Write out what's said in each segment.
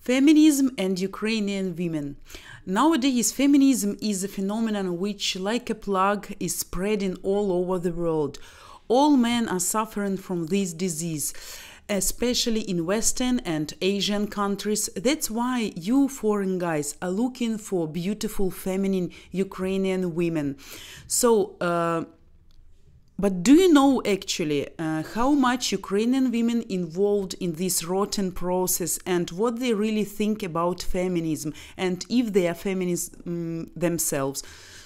Feminism and Ukrainian women. Nowadays, feminism is a phenomenon which, like a plague, is spreading all over the world. All men are suffering from this disease, especially in Western and Asian countries. That's why you foreign guys are looking for beautiful, feminine Ukrainian women. But do you know actually how much Ukrainian women involved in this rotten process and what they really think about feminism and if they are feminists themselves?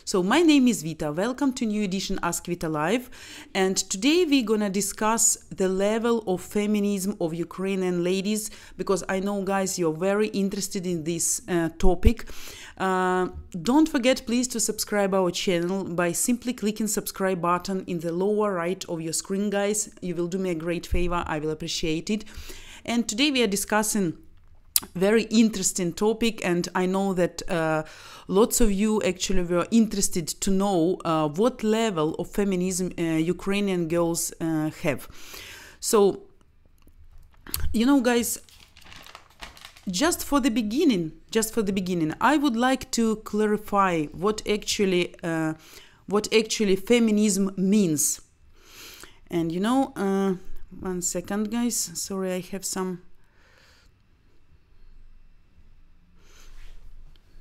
So my name is Vita. Welcome to new edition Ask Vita Live. And today we're gonna discuss the level of feminism of Ukrainian ladies, because I know, guys, you're very interested in this topic. Don't forget, please, to subscribe our channel by simply clicking subscribe button in the lower right of your screen, guys. You will do me a great favor. I will appreciate it. And today we are discussing very interesting topic, and I know that lots of you actually were interested to know what level of feminism Ukrainian girls have. So, you know, guys, just for the beginning, I would like to clarify what actually feminism means. And you know, one second, guys. Sorry, I have some.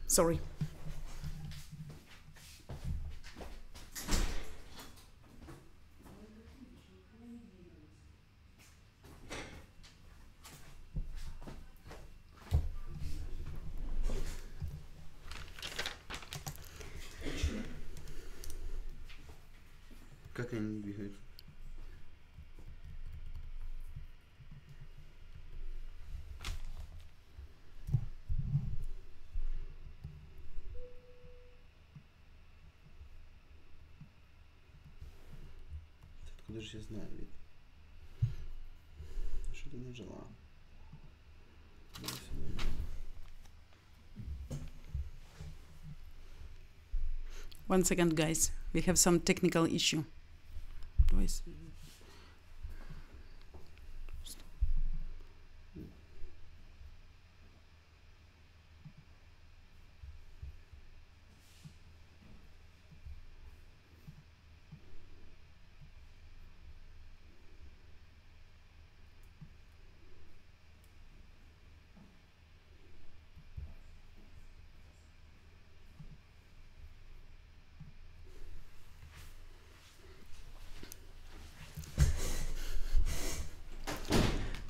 Sorry. Как они двигаются? Откуда же я знаю, ведь? Что ты нажала? One second, guys. We have some technical issue.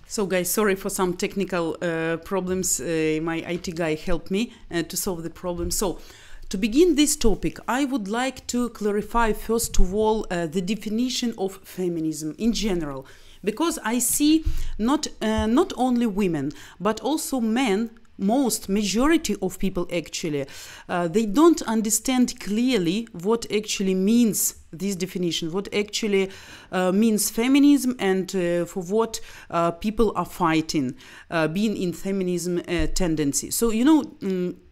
So, guys, sorry for some technical problems. My IT guy helped me to solve the problem. So, to begin this topic, I would like to clarify, first of all, the definition of feminism in general, because I see not only women, but also men, majority of people actually, they don't understand clearly what actually means this definition, what actually means feminism, and for what people are fighting, being in feminism tendency. So, you know,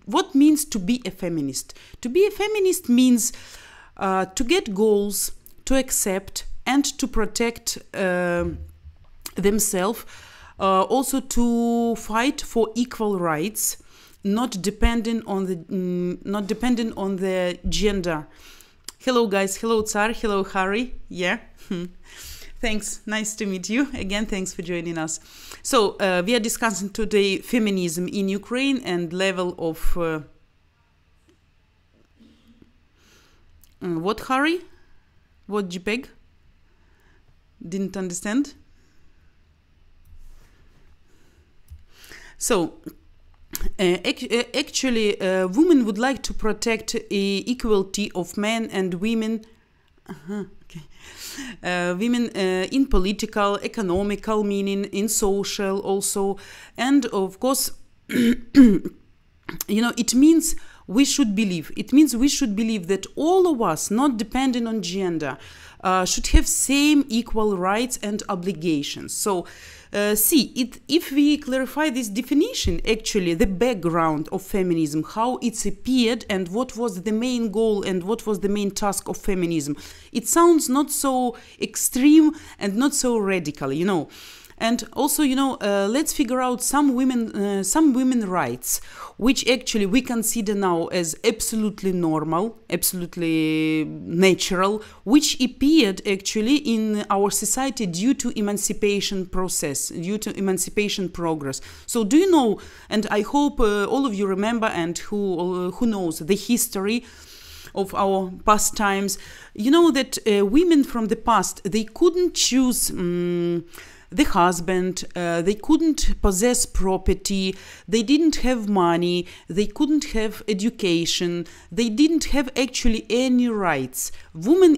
what means to be a feminist? To be a feminist means to get goals, to accept and to protect themselves, also to fight for equal rights, not dependent on the gender. Hello, guys. Hello, Tsar. Hello, Harry. Yeah. Thanks. Nice to meet you again. Thanks for joining us. So we are discussing today feminism in Ukraine and level of what, Harry? What, JPEG? Didn't understand. So, actually, women would like to protect equality of men and women, women in political, economical meaning, in social also, and of course, you know, it means we should believe. It means we should believe that all of us, not depending on gender, should have same equal rights and obligations. So, if we clarify this definition, actually the background of feminism, how it's appeared and what was the main goal and what was the main task of feminism, it sounds not so extreme and not so radical, you know. And also, let's figure out some women rights, which actually we consider now as absolutely normal, absolutely natural, which appeared actually in our society due to emancipation process, due to emancipation progress. So do you know, and I hope all of you remember, and who knows the history of our past times, you know that women from the past, they couldn't choose the husband, they couldn't possess property, they didn't have money, they couldn't have education, they didn't have actually any rights. Woman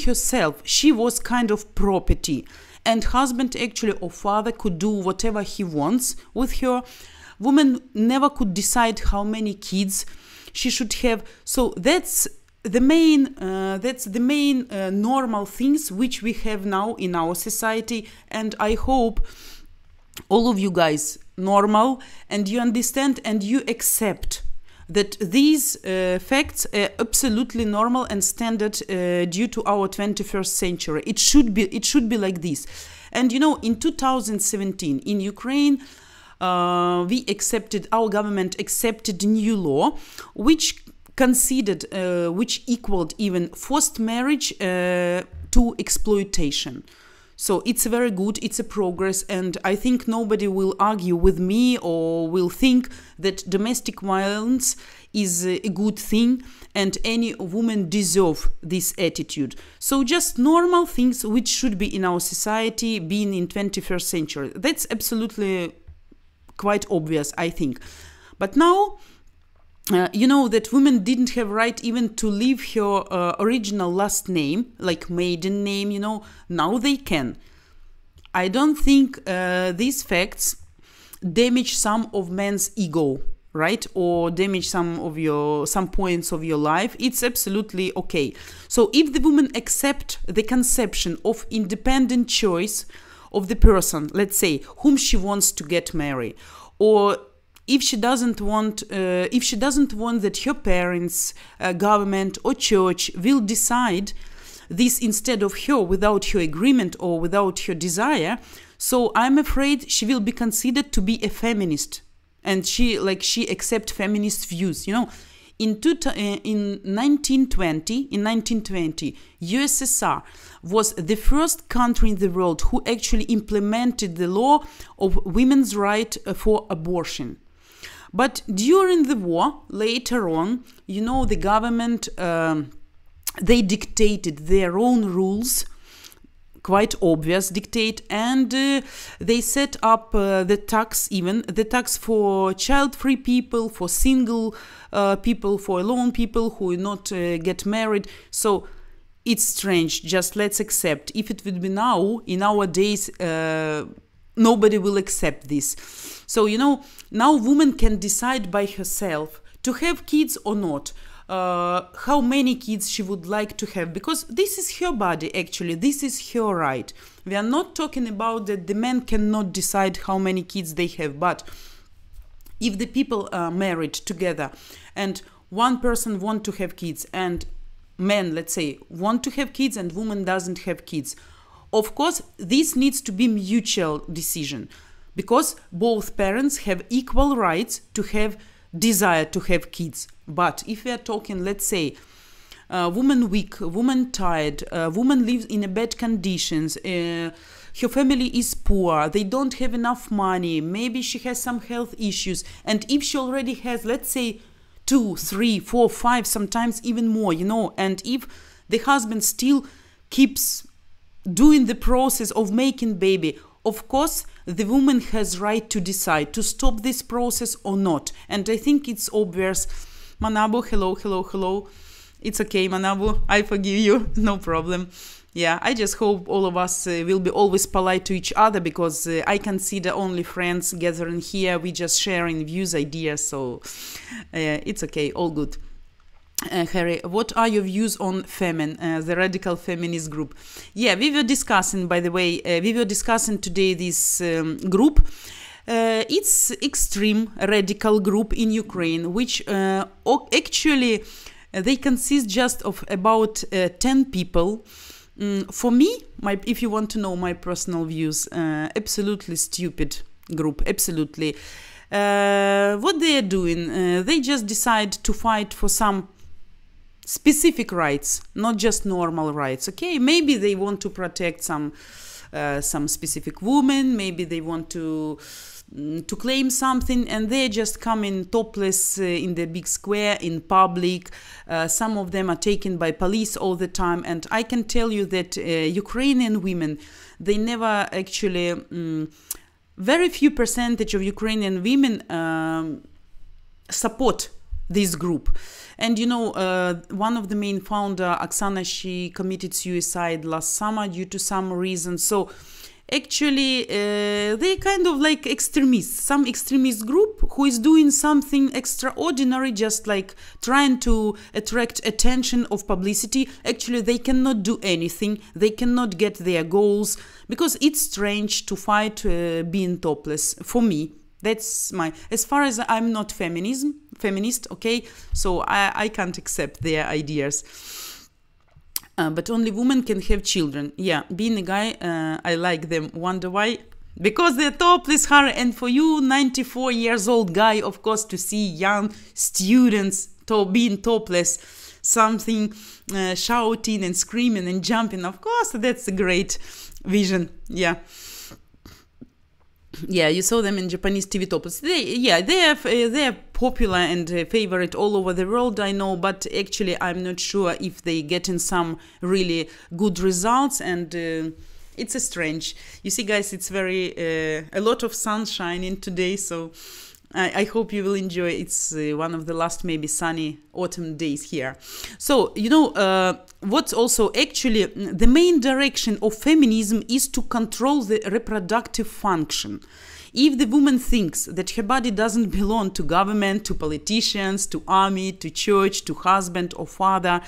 herself, she was kind of property, and husband actually or father could do whatever he wants with her. Woman never could decide how many kids she should have. So that's the main normal things which we have now in our society, and I hope all of you guys normal and you understand and you accept that these facts are absolutely normal and standard due to our 21st century. It should be like this. And in 2017 in Ukraine, our government accepted new law which considered, which equaled even forced marriage to exploitation. So it's very good, it's a progress, and I think nobody will argue with me or will think that domestic violence is a good thing and any woman deserve this attitude. So just normal things which should be in our society being in 21st century. That's absolutely quite obvious, I think. But now, that women didn't have right even to leave her original last name, like maiden name, now they can. I don't think these facts damage some of men's ego, right? Or damage some points of your life. It's absolutely okay. So if the woman accept the conception of independent choice of the person, let's say, whom she wants to get married, or if she doesn't want that her parents, government or church will decide this instead of her without her agreement or without her desire, so I'm afraid she will be considered to be a feminist, and she accept feminist views. In 1920, USSR was the first country in the world who actually implemented the law of women's right for abortion. But during the war, later on, the government, they dictated their own rules, quite obvious dictate, and they set up the tax for child-free people, for single people, for alone people who will not get married. So it's strange, just let's accept. If it would be now, in our days, nobody will accept this. So, now woman can decide by herself to have kids or not, how many kids she would like to have, because this is her body actually, this is her right. We are not talking about that the men cannot decide how many kids they have, but if the people are married together and one person want to have kids and men, let's say, want to have kids and woman doesn't have kids, of course, this needs to be mutual decision, because both parents have equal rights to have desire to have kids. But if we are talking, let's say, woman weak, woman tired, woman lives in a bad conditions, her family is poor, they don't have enough money, maybe she has some health issues, and if she already has, let's say, 2, 3, 4, 5, sometimes even more, and if the husband still keeps doing the process of making baby, of course, the woman has right to decide to stop this process or not. And I think it's obvious. Manabu, hello. It's okay, Manabu, I forgive you, no problem. Yeah, I just hope all of us will be always polite to each other, because I consider only friends gathering here, we just sharing views, ideas, so it's okay, all good. Harry, what are your views on FEMEN, the radical feminist group? Yeah, we were discussing, by the way, today this group. It's extreme radical group in Ukraine, which actually they consist just of about 10 people. For me, if you want to know my personal views, absolutely stupid group, absolutely. What they are doing, they just decide to fight for some specific rights, not just normal rights. Okay, maybe they want to protect some specific women, maybe they want to claim something, and they're just coming topless in the big square in public. Some of them are taken by police all the time, and I can tell you that Ukrainian women, they never actually, very few percentage of Ukrainian women support this group. And you know, one of the main founder, Oksana, she committed suicide last summer due to some reason. So actually, they kind of like extremists, some extremist group who is doing something extraordinary, just like trying to attract attention of publicity. Actually, they cannot do anything. They cannot get their goals, because it's strange to fight being topless. For me, that's my, as far as I'm not feminist, okay, so I can't accept their ideas. But only women can have children. Yeah, being a guy, I like them. Wonder why? Because they're topless, Harry. And for you, 94 years old guy, of course, to see young students being topless, something shouting and screaming and jumping, of course, that's a great vision. Yeah. Yeah, you saw them in Japanese TV topless. They are popular and favorite all over the world, I know, but actually I'm not sure if they getting some really good results, and it's a strange. You see, guys, it's very a lot of sun shining today, so I hope you will enjoy. It's one of the last maybe sunny autumn days here. So, you know, what's also actually the main direction of feminism is to control the reproductive function. If the woman thinks that her body doesn't belong to government, to politicians, to army, to church, to husband or father,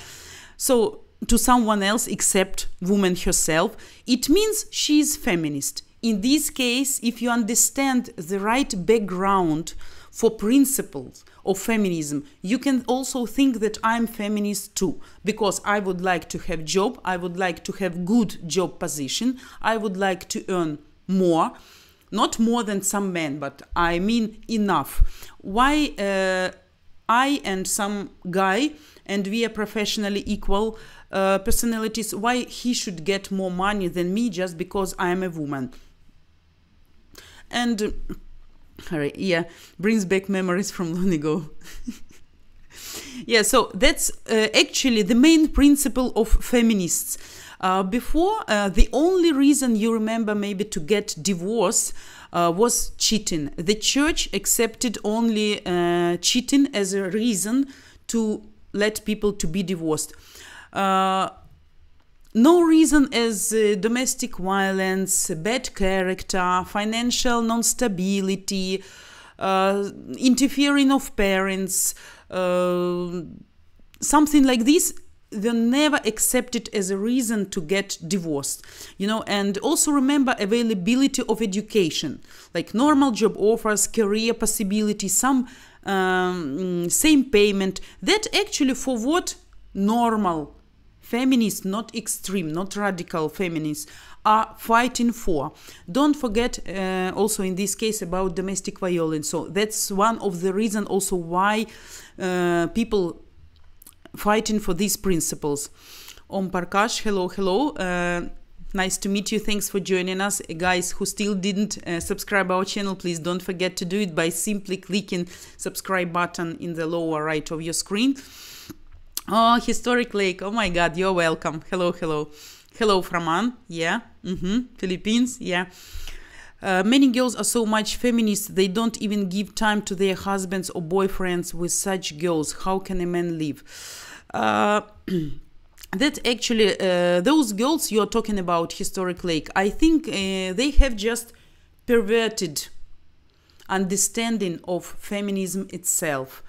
so to someone else except woman herself, it means she is feminist. In this case, if you understand the right background for principles of feminism, you can also think that I'm feminist too, because I would like to have job, I would like to have good job position, I would like to earn more, not more than some men, but I mean enough. Why I and some guy, and we are professionally equal personalities, why he should get more money than me just because I am a woman? And yeah, brings back memories from long ago. Yeah, so that's actually the main principle of feminists. Before, the only reason you remember maybe to get divorce was cheating. The church accepted only cheating as a reason to let people to be divorced. No reason as domestic violence, bad character, financial non-stability, interfering of parents, something like this, were never accepted as a reason to get divorced. You know, and also remember availability of education, like normal job offers, career possibilities, some same payment. That actually for what normal feminists, not extreme, not radical feminists, are fighting for. Don't forget also in this case about domestic violence. So that's one of the reasons also why people fighting for these principles. Om Parkash, hello. Nice to meet you. Thanks for joining us. Guys who still didn't subscribe our channel, please don't forget to do it by simply clicking subscribe button in the lower right of your screen. Oh, historic lake. Oh my God, you're welcome. Hello. Hello, Framan. Yeah. Philippines. Yeah. Many girls are so much feminist, they don't even give time to their husbands or boyfriends with such girls. How can a man live? That actually, those girls you're talking about, historic lake, I think they have just perverted understanding of feminism itself.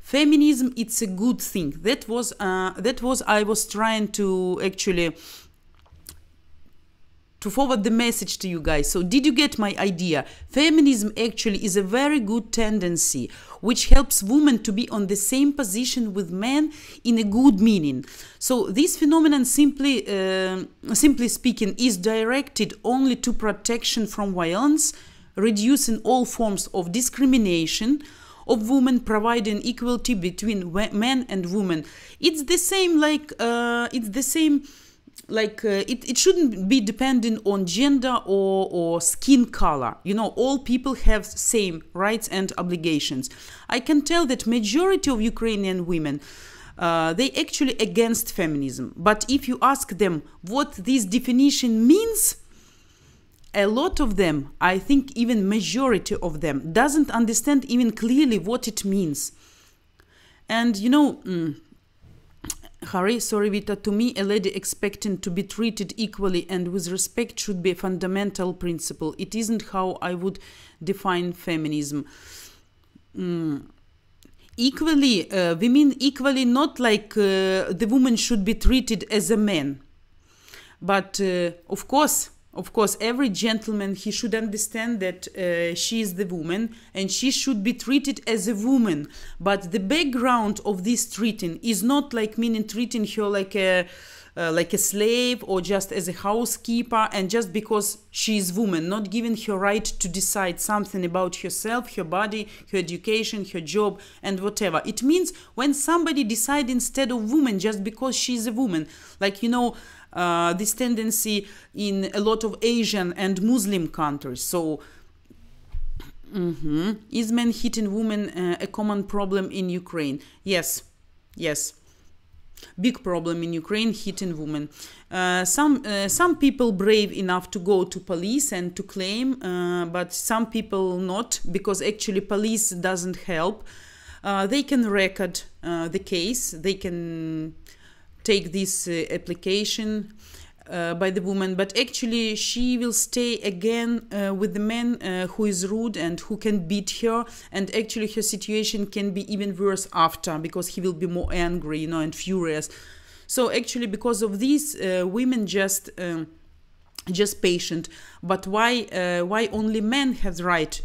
Feminism, it's a good thing. That was I was trying to actually to forward the message to you guys. So did you get my idea? Feminism actually is a very good tendency which helps women to be on the same position with men in a good meaning. So this phenomenon, simply speaking, is directed only to protection from violence, reducing all forms of discrimination of women, providing equality between men and women. It's the same it shouldn't be dependent on gender or skin color. You know, all people have same rights and obligations. I can tell that majority of Ukrainian women, they actually against feminism. But if you ask them what this definition means, a lot of them, I think even majority of them, doesn't understand even clearly what it means. And you know, sorry Vita, to me a lady expecting to be treated equally and with respect should be a fundamental principle. It isn't how I would define feminism. Equally, we mean equally not like the woman should be treated as a man. But of course, every gentleman, he should understand that she is the woman and she should be treated as a woman. But the background of this treating is not like meaning treating her like a slave or just as a housekeeper, and just because she is woman, not giving her right to decide something about herself, her body, her education, her job, and whatever. It means when somebody decides instead of woman just because she is a woman, like, you know, this tendency in a lot of Asian and Muslim countries. So, is men hitting women a common problem in Ukraine? Yes. Big problem in Ukraine, hitting women. Some people brave enough to go to police and to claim, but some people not, because actually police doesn't help. They can record the case, they can take this application by the woman, but actually she will stay again with the man who is rude and who can beat her, and actually her situation can be even worse after, because he will be more angry, you know, and furious. So actually because of this, women just patient. But why only men have the right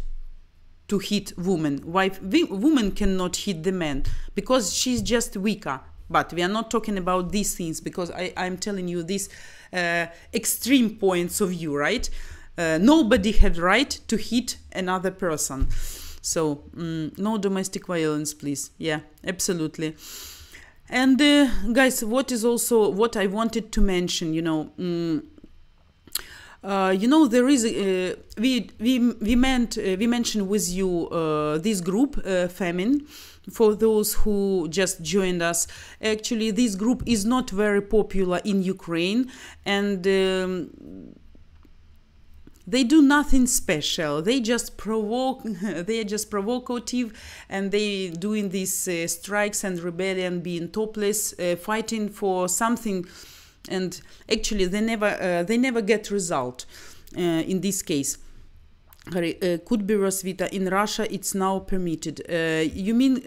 to hit women? Why women cannot hit the man? Because she's just weaker. But we are not talking about these things, because I'm telling you these extreme points of view, right? Nobody had right to hit another person. So no domestic violence, please. Yeah, absolutely. And guys, what I wanted to mention, you know, there is we mentioned with you this group FEMEN. For those who just joined us, actually this group is not very popular in Ukraine, and they do nothing special. They just they are just provocative, and they doing these strikes and rebellion, being topless, fighting for something, and actually they never get result in this case. Could be Vita. In Russia it's now permitted. You mean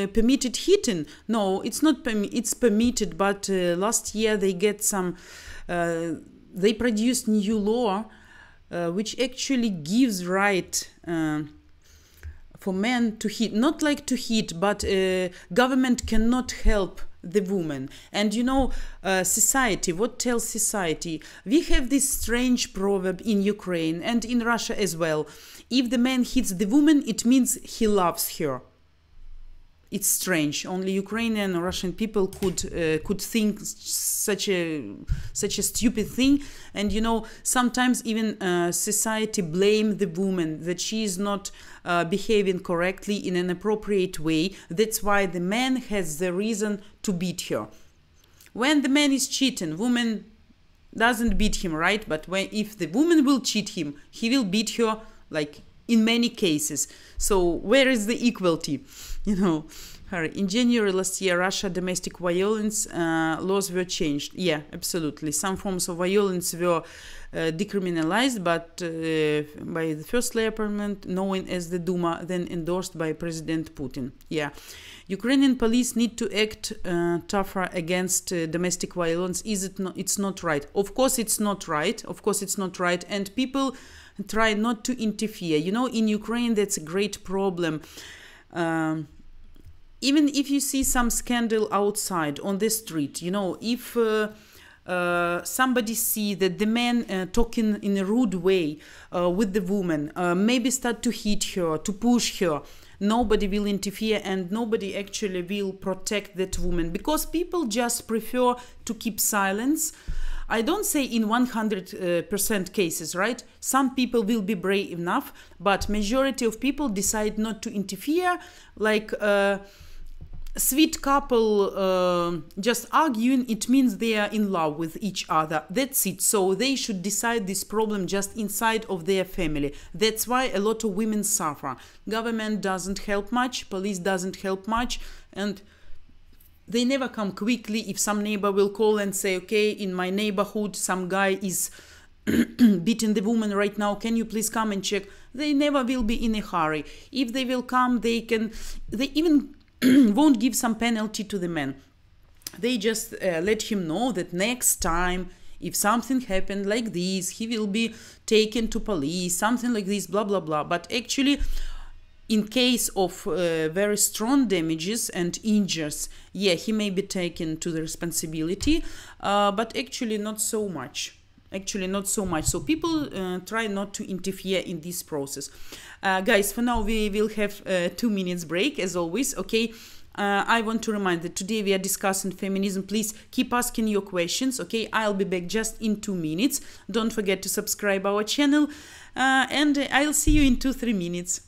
permitted hitting? No, it's not it's permitted, but last year they get some they produced new law which actually gives right for men to hit, not like to hit, but government cannot help the woman. And you know, society, what tells society? We have this strange proverb in Ukraine and in Russia as well. If the man hits the woman, it means he loves her. It's strange. Only Ukrainian or Russian people could think such a stupid thing. And you know, sometimes even society blame the woman that she is not behaving correctly in an appropriate way. That's why the man has the reason to beat her. When the man is cheating, woman doesn't beat him, right? But if the woman will cheat him, he will beat her, like in many cases. So where is the equality? You know, in January last year, Russia domestic violence laws were changed. Yeah, absolutely. Some forms of violence were decriminalized, but by the first layer parliament, known as the Duma, then endorsed by President Putin. Yeah. Ukrainian police need to act tougher against domestic violence. Is it not? It's not right. Of course, it's not right. Of course, it's not right. And people try not to interfere. You know, in Ukraine, that's a great problem. Even if you see some scandal outside on the street, you know, if somebody see that the man talking in a rude way with the woman, maybe start to hit her, to push her, nobody will interfere and nobody actually will protect that woman, because people just prefer to keep silence. I don't say in 100% cases, right? Some people will be brave enough, but majority of people decide not to interfere, like sweet couple just arguing, it means they are in love with each other. That's it. So they should decide this problem just inside of their family. That's why a lot of women suffer. Government doesn't help much, police doesn't help much, and they never come quickly. If some neighbor will call and say, okay, in my neighborhood some guy is beating the woman right now, can you please come and check? They never will be in a hurry. If they will come, they even won't give some penalty to the man. They just let him know that next time, if something happened like this, he will be taken to police, something like this, blah, blah, blah. But actually, in case of very strong damages and injuries, yeah, he may be taken to the responsibility, but actually not so much. Actually not so much. So people try not to interfere in this process. Guys, for now we will have a 2 minutes break as always. Okay, I want to remind that today we are discussing feminism. Please keep asking your questions. Okay, I'll be back just in 2 minutes. Don't forget to subscribe our channel, and I'll see you in 2-3 minutes.